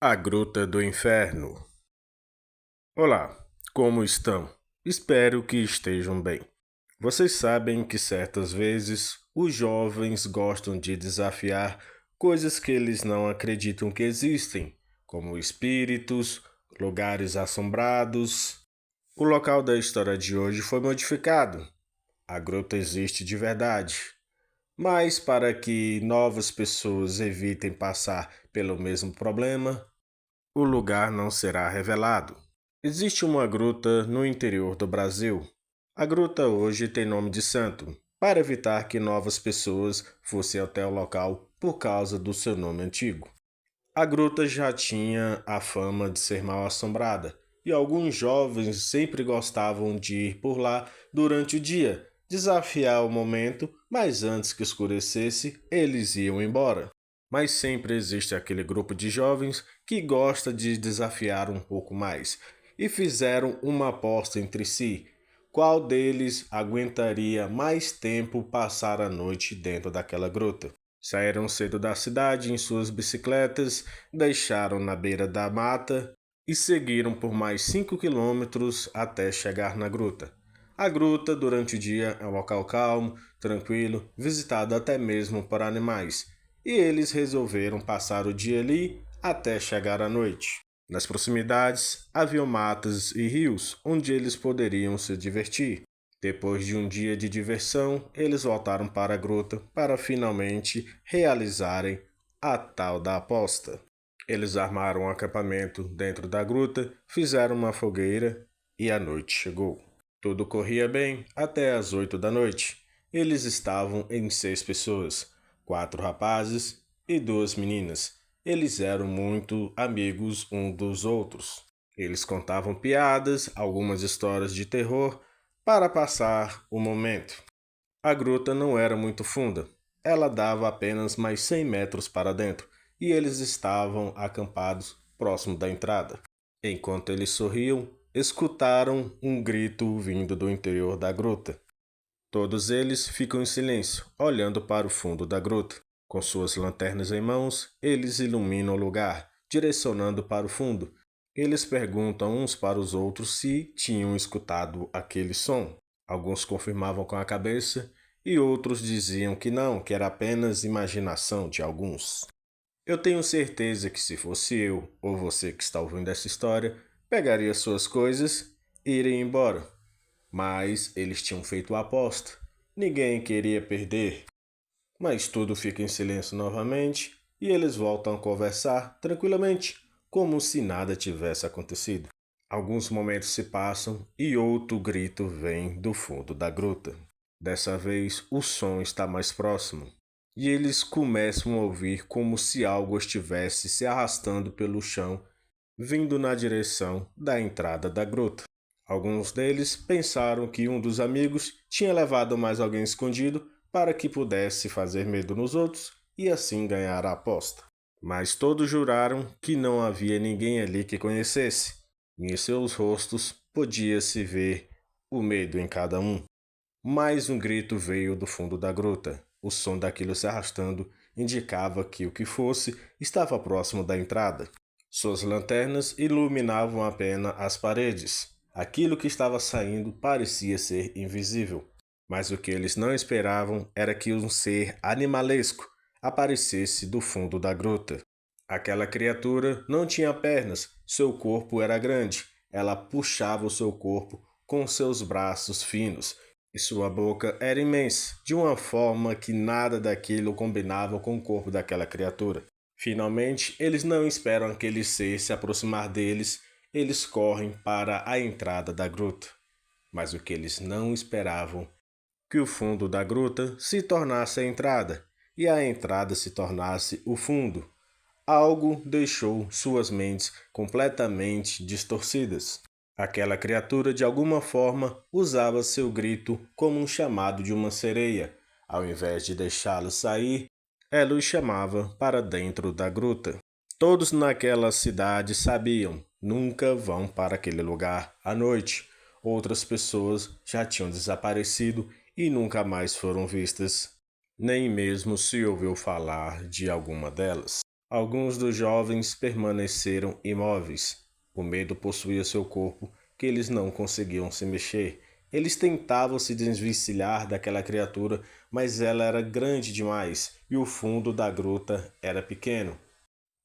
A Gruta do Inferno. Olá, como estão? Espero que estejam bem. Vocês sabem que certas vezes os jovens gostam de desafiar coisas que eles não acreditam que existem, como espíritos, lugares assombrados. O local da história de hoje foi modificado. A gruta existe de verdade. Mas para que novas pessoas evitem passar pelo mesmo problema, o lugar não será revelado. Existe uma gruta no interior do Brasil. A gruta hoje tem nome de santo, para evitar que novas pessoas fossem até o local por causa do seu nome antigo. A gruta já tinha a fama de ser mal assombrada, e alguns jovens sempre gostavam de ir por lá durante o dia, desafiar o momento, mas antes que escurecesse, eles iam embora. Mas sempre existe aquele grupo de jovens que gosta de desafiar um pouco mais, e fizeram uma aposta entre si. Qual deles aguentaria mais tempo passar a noite dentro daquela gruta? Saíram cedo da cidade em suas bicicletas, deixaram na beira da mata e seguiram por mais 5 quilômetros até chegar na gruta. A gruta, durante o dia, é um local calmo, tranquilo, visitado até mesmo por animais, e eles resolveram passar o dia ali até chegar à noite. Nas proximidades, haviam matas e rios onde eles poderiam se divertir. Depois de um dia de diversão, eles voltaram para a gruta para finalmente realizarem a tal da aposta. Eles armaram um acampamento dentro da gruta, fizeram uma fogueira e a noite chegou. Tudo corria bem até as 8 da noite. Eles estavam em 6 pessoas, 4 rapazes e 2 meninas. Eles eram muito amigos um dos outros. Eles contavam piadas, algumas histórias de terror para passar o momento. A gruta não era muito funda. Ela dava apenas mais 100 metros para dentro e eles estavam acampados próximo da entrada. Enquanto eles sorriam, escutaram um grito vindo do interior da gruta. Todos eles ficam em silêncio, olhando para o fundo da gruta. Com suas lanternas em mãos, eles iluminam o lugar, direcionando para o fundo. Eles perguntam uns para os outros se tinham escutado aquele som. Alguns confirmavam com a cabeça e outros diziam que não, que era apenas imaginação de alguns. Eu tenho certeza que se fosse eu ou você que está ouvindo essa história, pegaria suas coisas e iria embora. Mas eles tinham feito a aposta. Ninguém queria perder. Mas tudo fica em silêncio novamente e eles voltam a conversar tranquilamente, como se nada tivesse acontecido. Alguns momentos se passam e outro grito vem do fundo da gruta. Dessa vez o som está mais próximo e eles começam a ouvir como se algo estivesse se arrastando pelo chão, vindo na direção da entrada da gruta. Alguns deles pensaram que um dos amigos tinha levado mais alguém escondido para que pudesse fazer medo nos outros e assim ganhar a aposta. Mas todos juraram que não havia ninguém ali que conhecesse, e em seus rostos podia-se ver o medo em cada um. Mais um grito veio do fundo da gruta. O som daquilo se arrastando indicava que o que fosse estava próximo da entrada. Suas lanternas iluminavam apenas as paredes. Aquilo que estava saindo parecia ser invisível. Mas o que eles não esperavam era que um ser animalesco aparecesse do fundo da gruta. Aquela criatura não tinha pernas, seu corpo era grande. Ela puxava o seu corpo com seus braços finos, e sua boca era imensa, de uma forma que nada daquilo combinava com o corpo daquela criatura. Finalmente, eles não esperam aquele ser se aproximar deles, eles correm para a entrada da gruta. Mas o que eles não esperavam que o fundo da gruta se tornasse a entrada e a entrada se tornasse o fundo. Algo deixou suas mentes completamente distorcidas. Aquela criatura de alguma forma usava seu grito como um chamado de uma sereia. Ao invés de deixá-lo sair, ela o chamava para dentro da gruta. Todos naquela cidade sabiam, nunca vão para aquele lugar à noite. Outras pessoas já tinham desaparecido e nunca mais foram vistas, nem mesmo se ouviu falar de alguma delas. Alguns dos jovens permaneceram imóveis. O medo possuía seu corpo, que eles não conseguiam se mexer. Eles tentavam se desvencilhar daquela criatura, mas ela era grande demais e o fundo da gruta era pequeno.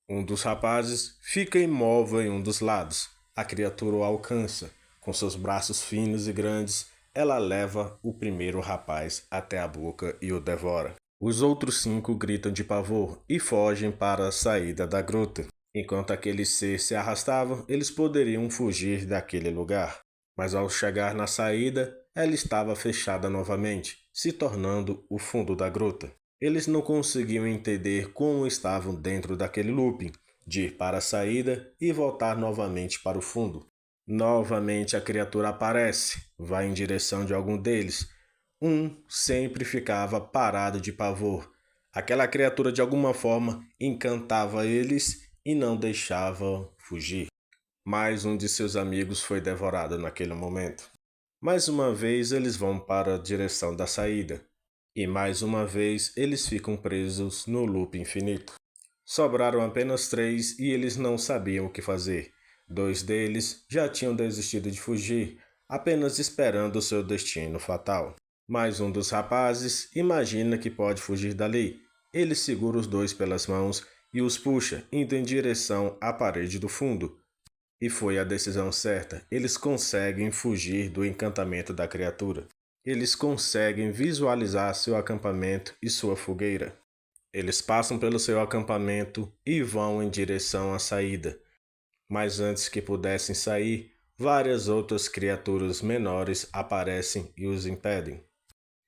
Um dos rapazes fica imóvel em um dos lados. A criatura o alcança. Com seus braços finos e grandes, ela leva o primeiro rapaz até a boca e o devora. Os outros 5 gritam de pavor e fogem para a saída da gruta. Enquanto aquele ser se arrastava, eles poderiam fugir daquele lugar. Mas ao chegar na saída, ela estava fechada novamente, se tornando o fundo da gruta. Eles não conseguiam entender como estavam dentro daquele looping, de ir para a saída e voltar novamente para o fundo. Novamente a criatura aparece, vai em direção de algum deles. Um sempre ficava parado de pavor. Aquela criatura de alguma forma encantava eles e não deixava fugir. Mais um de seus amigos foi devorado naquele momento. Mais uma vez eles vão para a direção da saída. E mais uma vez eles ficam presos no loop infinito. Sobraram apenas 3 e eles não sabiam o que fazer. 2 deles já tinham desistido de fugir, apenas esperando o seu destino fatal. Mais um dos rapazes imagina que pode fugir dali. Ele segura os 2 pelas mãos e os puxa, indo em direção à parede do fundo. E foi a decisão certa. Eles conseguem fugir do encantamento da criatura. Eles conseguem visualizar seu acampamento e sua fogueira. Eles passam pelo seu acampamento e vão em direção à saída. Mas antes que pudessem sair, várias outras criaturas menores aparecem e os impedem.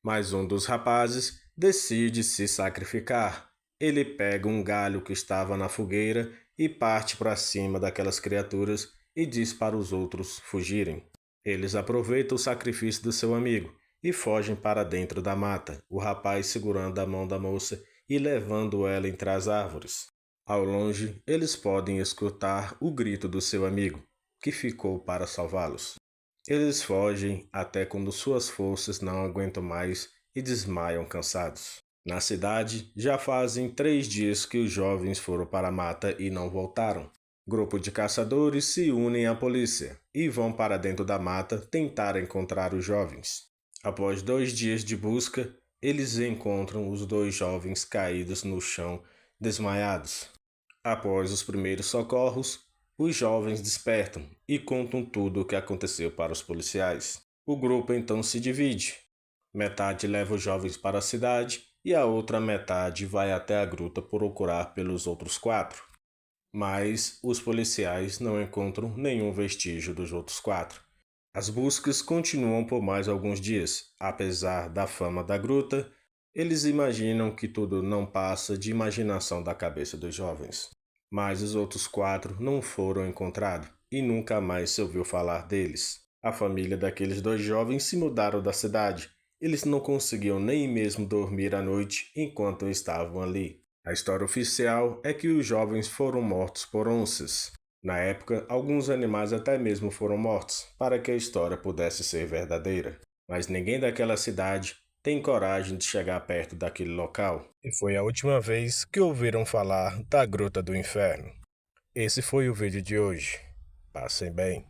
Mas um dos rapazes decide se sacrificar. Ele pega um galho que estava na fogueira e parte para cima daquelas criaturas e diz para os outros fugirem. Eles aproveitam o sacrifício do seu amigo e fogem para dentro da mata, o rapaz segurando a mão da moça e levando ela entre as árvores. Ao longe, eles podem escutar o grito do seu amigo, que ficou para salvá-los. Eles fogem até quando suas forças não aguentam mais e desmaiam cansados. Na cidade, já fazem 3 dias que os jovens foram para a mata e não voltaram. Grupo de caçadores se unem à polícia e vão para dentro da mata tentar encontrar os jovens. Após 2 dias de busca, eles encontram os 2 jovens caídos no chão, desmaiados. Após os primeiros socorros, os jovens despertam e contam tudo o que aconteceu para os policiais. O grupo então se divide. Metade leva os jovens para a cidade e a outra metade vai até a gruta procurar pelos outros 4. Mas os policiais não encontram nenhum vestígio dos outros 4. As buscas continuam por mais alguns dias. Apesar da fama da gruta, eles imaginam que tudo não passa de imaginação da cabeça dos jovens. Mas os outros 4 não foram encontrados e nunca mais se ouviu falar deles. A família daqueles 2 jovens se mudaram da cidade. Eles não conseguiam nem mesmo dormir à noite enquanto estavam ali. A história oficial é que os jovens foram mortos por onças. Na época, alguns animais até mesmo foram mortos, para que a história pudesse ser verdadeira. Mas ninguém daquela cidade tem coragem de chegar perto daquele local. E foi a última vez que ouviram falar da Gruta do Inferno. Esse foi o vídeo de hoje. Passem bem.